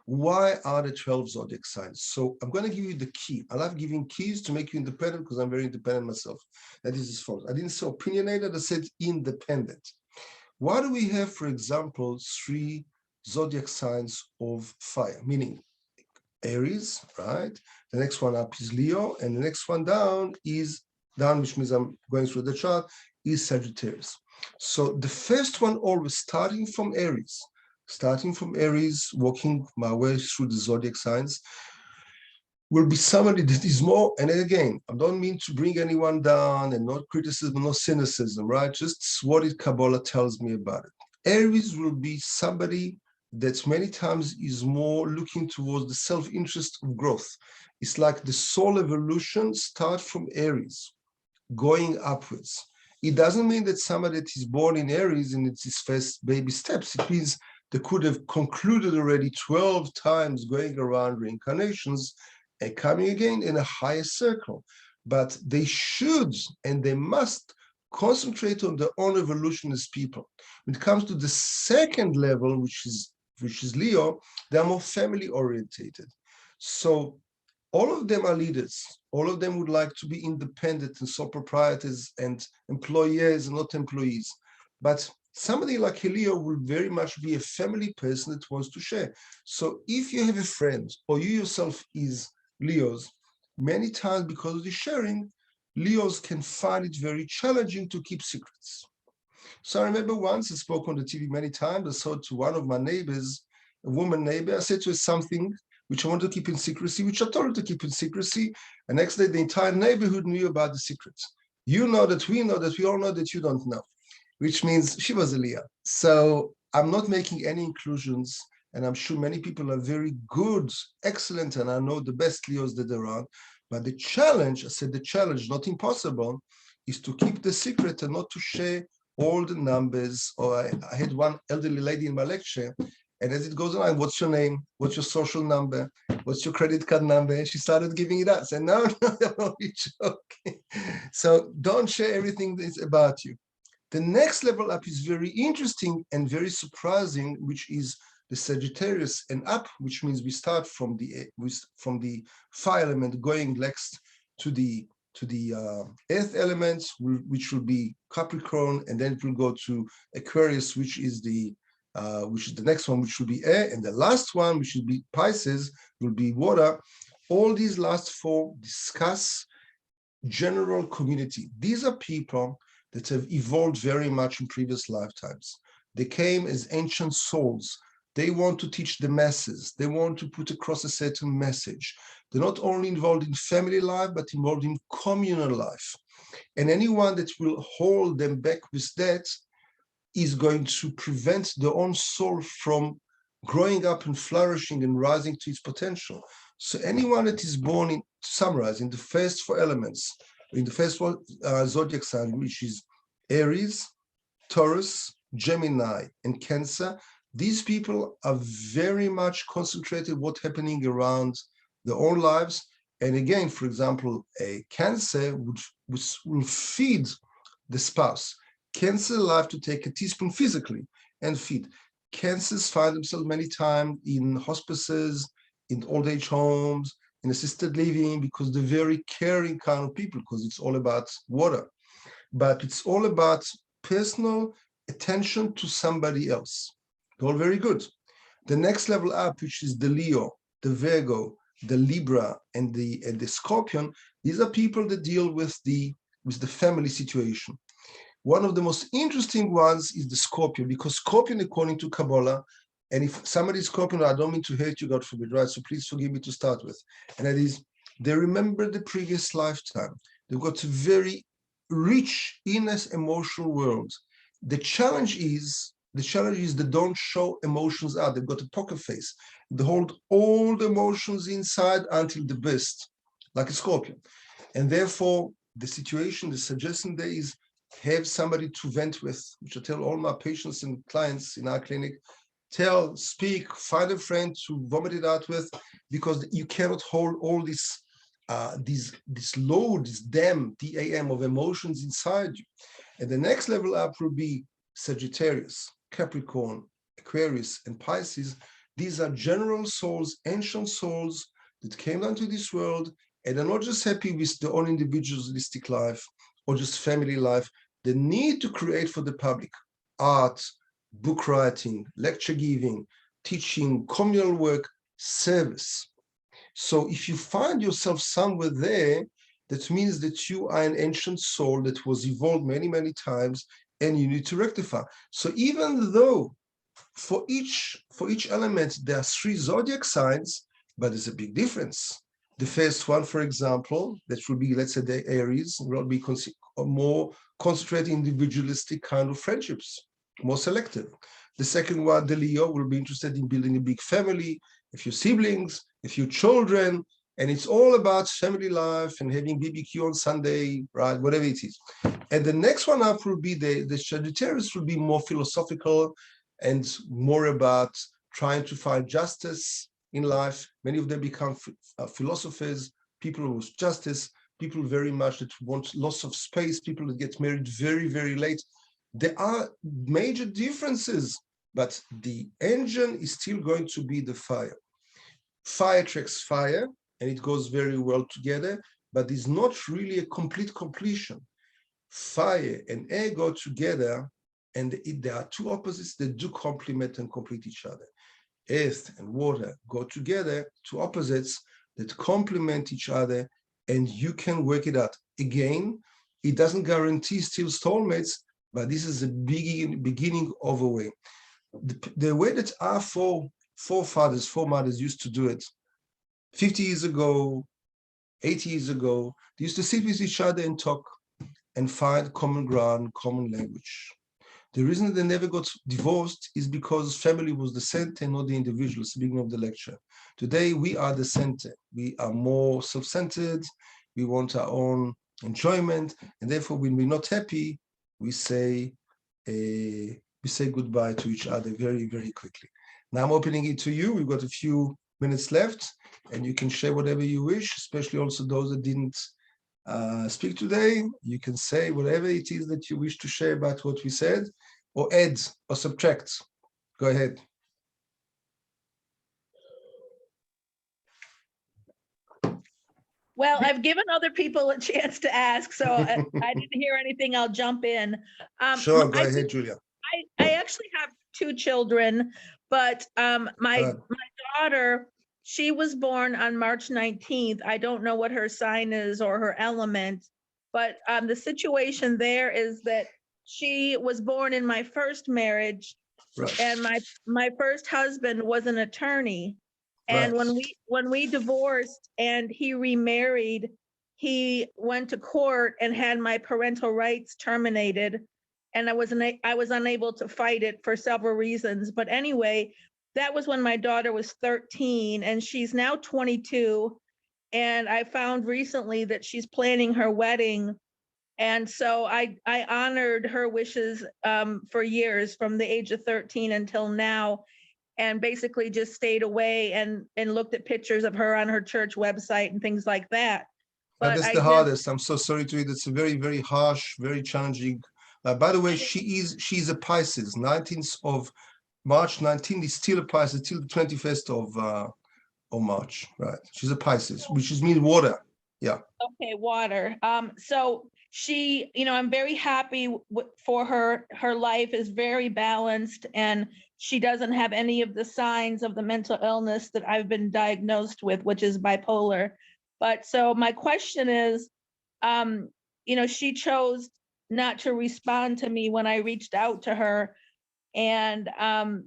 why are the 12 zodiac signs? So I'm going to give you the key. I love giving keys to make you independent, because I'm very independent myself. That is as follows. I didn't say opinionated, I said independent. Why do we have, for example, 3 zodiac signs of fire? Meaning Aries, right? The next one up is Leo, and the next one down, which means I'm going through the chart, is Sagittarius. So the first one, always starting from Aries, walking my way through the zodiac signs, will be somebody that is more, and again, I don't mean to bring anyone down, and not criticism, no cynicism, right? Just what Kabbalah tells me about it. Aries will be somebody that many times is more looking towards the self-interest of growth. It's like the soul evolution starts from Aries, going upwards. It doesn't mean that somebody that is born in Aries and it's his first baby steps. It means they could have concluded already 12 times going around reincarnations and coming again in a higher circle. But they should and they must concentrate on their own evolution as people. When it comes to the second level, which is Leo, they are more family orientated. So all of them are leaders. All of them would like to be independent and sole proprietors and employers and not employees. But somebody like Leo will very much be a family person that wants to share. So if you have a friend or you yourself is Leos, many times because of the sharing, Leos can find it very challenging to keep secrets. So I remember once I spoke on the TV many times. I said to one of my neighbors, a woman neighbor, I said to her something which I wanted to keep in secrecy, which I told her to keep in secrecy. And next day, the entire neighborhood knew about the secrets. You know that we know that we all know that you don't know, which means she was a Leo. So I'm not making any inclusions, and I'm sure many people are very good, excellent, and I know the best Leos that there are. But the challenge, I said the challenge, not impossible, is to keep the secret and not to share all the numbers. Or I had one elderly lady in my lecture, and as it goes on, what's your name? What's your social number? What's your credit card number? And she started giving it up. I said, no, I'm only joking. So don't share everything that's about you. The next level up is very interesting and very surprising, which is the Sagittarius and up, which means we start from the fire element going next to the earth elements, which will be Capricorn, and then it will go to Aquarius, which is the next one, which will be air, and the last one, which will be Pisces, will be water. All these last 4 discuss general community. These are people that have evolved very much in previous lifetimes. They came as ancient souls. They want to teach the masses. They want to put across a certain message. They're not only involved in family life, but involved in communal life. And anyone that will hold them back with that is going to prevent their own soul from growing up and flourishing and rising to its potential. So anyone that is born in, to summarize, in the first four elements, in the first one zodiac sign, which is Aries, Taurus, Gemini, and Cancer, these people are very much concentrated what's happening around their own lives. And again, for example, a Cancer will feed the spouse. Cancer life to take a teaspoon physically and feed. Cancers find themselves many times in hospices, in old age homes, in assisted living, because they're very caring kind of people, because it's all about water. But it's all about personal attention to somebody else. All very good. The next level up, which is the Leo, the Virgo, the Libra, and the Scorpion, these are people that deal with the family situation. One of the most interesting ones is the Scorpion, because Scorpion, according to Kabbalah, and if somebody is Scorpion, I don't mean to hurt you, God forbid, right? So please forgive me to start with. And that is, they remember the previous lifetime. They've got a very rich inner emotional world. The challenge is they don't show emotions out. They've got a poker face. They hold all the emotions inside until the best, like a Scorpion. And therefore, the suggestion there is have somebody to vent with, which I tell all my patients and clients in our clinic, speak, find a friend to vomit it out with, because you cannot hold all this load, this dam of emotions inside you. And the next level up will be Sagittarius, Capricorn, Aquarius, and Pisces. These are general souls, ancient souls that came down to this world, and are not just happy with their own individualistic life or just family life. They need to create for the public art, book writing, lecture giving, teaching, communal work, service. So if you find yourself somewhere there, that means that you are an ancient soul that was evolved many, many times, and you need to rectify. So even though for each element, there are 3 zodiac signs, but there's a big difference. The first one, for example, that will be, let's say, the Aries, will be more concentrated individualistic kind of friendships, more selective. The second one, the Leo, will be interested in building a big family, a few siblings, a few children, and it's all about family life and having BBQ on Sunday, right? Whatever it is. And the next one up will be the Sagittarius, will be more philosophical and more about trying to find justice in life. Many of them become philosophers, people with justice, people very much that want loss of space, people that get married very, very late. There are major differences, but the engine is still going to be the fire. Fire attracts fire, and it goes very well together, but it's not really a complete completion. Fire and air go together, and there are 2 opposites that do complement and complete each other. Earth and water go together, 2 opposites that complement each other, and you can work it out. Again, it doesn't guarantee still soulmates, but this is a beginning of a way. The way that our foremothers used to do it 50 years ago, 80 years ago, they used to sit with each other and talk and find common ground, common language. The reason they never got divorced is because family was the center, not the individual, speaking of the lecture. Today, we are the center. We are more self-centered. We want our own enjoyment. And therefore, when we're not happy, we say goodbye to each other very, very quickly. Now I'm opening it to you. We've got a few minutes left, and you can share whatever you wish, especially also those that didn't speak today. You can say whatever it is that you wish to share about what we said, or add or subtract. Go ahead. Well, I've given other people a chance to ask, so I didn't hear anything. I'll jump in. Sure, go ahead, Julia. I actually have 2 children, but my daughter, she was born on March 19th. I don't know what her sign is or her element, but the situation there is that she was born in my first marriage, Right. and my first husband was an attorney. And Right. when we divorced and he remarried, he went to court and had my parental rights terminated. And I was unable to fight it for several reasons. But anyway, that was when my daughter was 13 and she's now 22. And I found recently that she's planning her wedding. And so I honored her wishes for years, from the age of 13 until now, and basically just stayed away and looked at pictures of her on her church website and things like that. But But that's I the just, hardest. I'm so sorry to it. It's a very, very harsh, very challenging. By the way, she's a Pisces. 19th of March 19 is still a Pisces till the 21st of March, right? She's a Pisces, which is mean water. Yeah. okay, water. So she, you know, I'm very happy for her. Her life is very balanced, and she doesn't have any of the signs of the mental illness that I've been diagnosed with, which is bipolar. But so my question is, you know, she chose not to respond to me when I reached out to her. And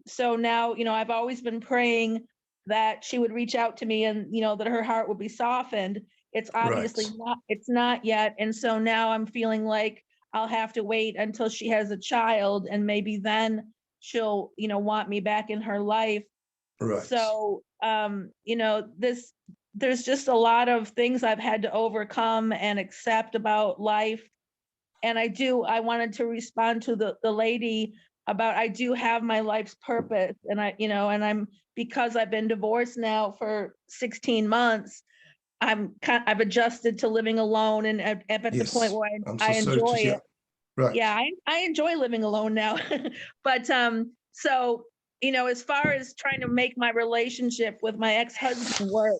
so now, you know, I've always been praying that she would reach out to me and, you know, that her heart would be softened. It's obviously Right. not, it's not yet. And so now I'm feeling like I'll have to wait until she has a child, and maybe then she'll, you know, want me back in her life. Right. So, you know, there's just a lot of things I've had to overcome and accept about life. And I wanted to respond to the lady about, I do have my life's purpose, and you know, and because I've been divorced now for 16 months, I've adjusted to living alone, and I'm at the point Yes. where I'm so I sorry to enjoy hear. it. Right. Yeah, I enjoy living alone now. But so, you know, as far as trying to make my relationship with my ex-husband work,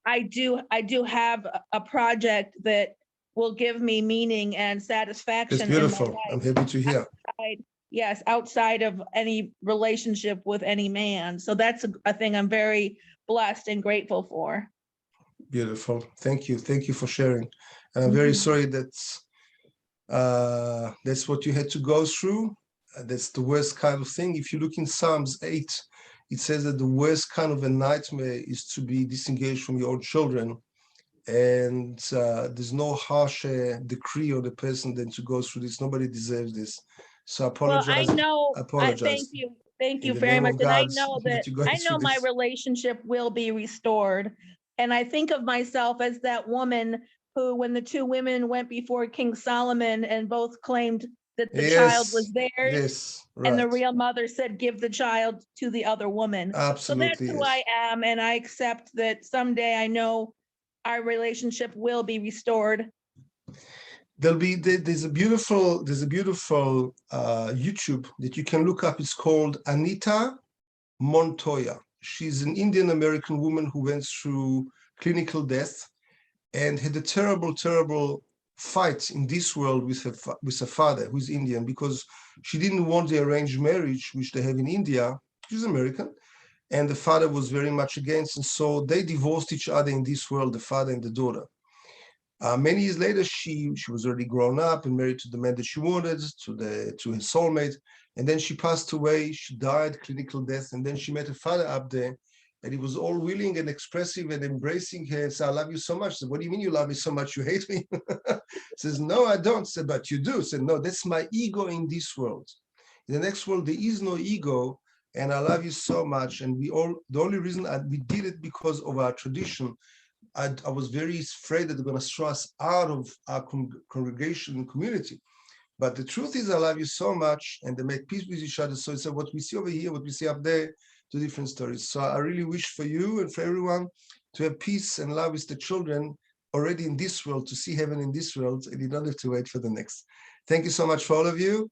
I do have a project that will give me meaning and That's satisfaction in my beautiful. I'm life. happy to hear. Yes, outside of any relationship with any man. So that's a thing I'm very blessed and grateful for. Beautiful. Thank you. Thank you for sharing. And I'm very sorry that's what you had to go through. That's the worst kind of thing. If you look in Psalms 8, it says that the worst kind of a nightmare is to be disengaged from your own children. And there's no harsher decree on the person than to go through this. Nobody deserves this. So I Well, I apologize. know, I apologize thank in you the very name much. of And God that you're going I through know my this. relationship will be restored. And I think of myself as that woman who, when the two women went before King Solomon and both claimed that the child was Yes, theirs, yes, and the right. real mother said, give the child to the other woman. So that's Absolutely, who yes. I am. And I accept that someday I know our relationship will be restored. There's a beautiful YouTube that you can look up. It's called Anita Montoya. She's an Indian American woman who went through clinical death and had a terrible fight in this world with her father, who's Indian, because she didn't want the arranged marriage which they have in India. She's American, and the father was very much against, and so they divorced each other in this world, the father and the daughter. Many years later, she was already grown up and married to the man that she wanted, to his soulmate. And then she passed away. She died clinical death. And then she met her father up there, and he was all willing and expressive and embracing her and said, "I love you so much." I said, "What do you mean you love me so much? You hate me?" Says, "No, I don't." Said, "But you do." Said, "No, that's my ego in this world. In the next world, there is no ego, and I love you so much." And the only reason we did it because of our tradition. I was very afraid that they're going to throw us out of our congregation and community. But the truth is, I love you so much, and they make peace with each other. So it's what we see over here, what we see up there, two different stories. So I really wish for you and for everyone to have peace and love with the children already in this world, to see heaven in this world, and you don't have to wait for the next. Thank you so much for all of you.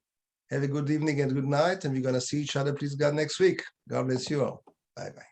Have a good evening and good night, and we're going to see each other, please God, next week. God bless you all. Bye-bye.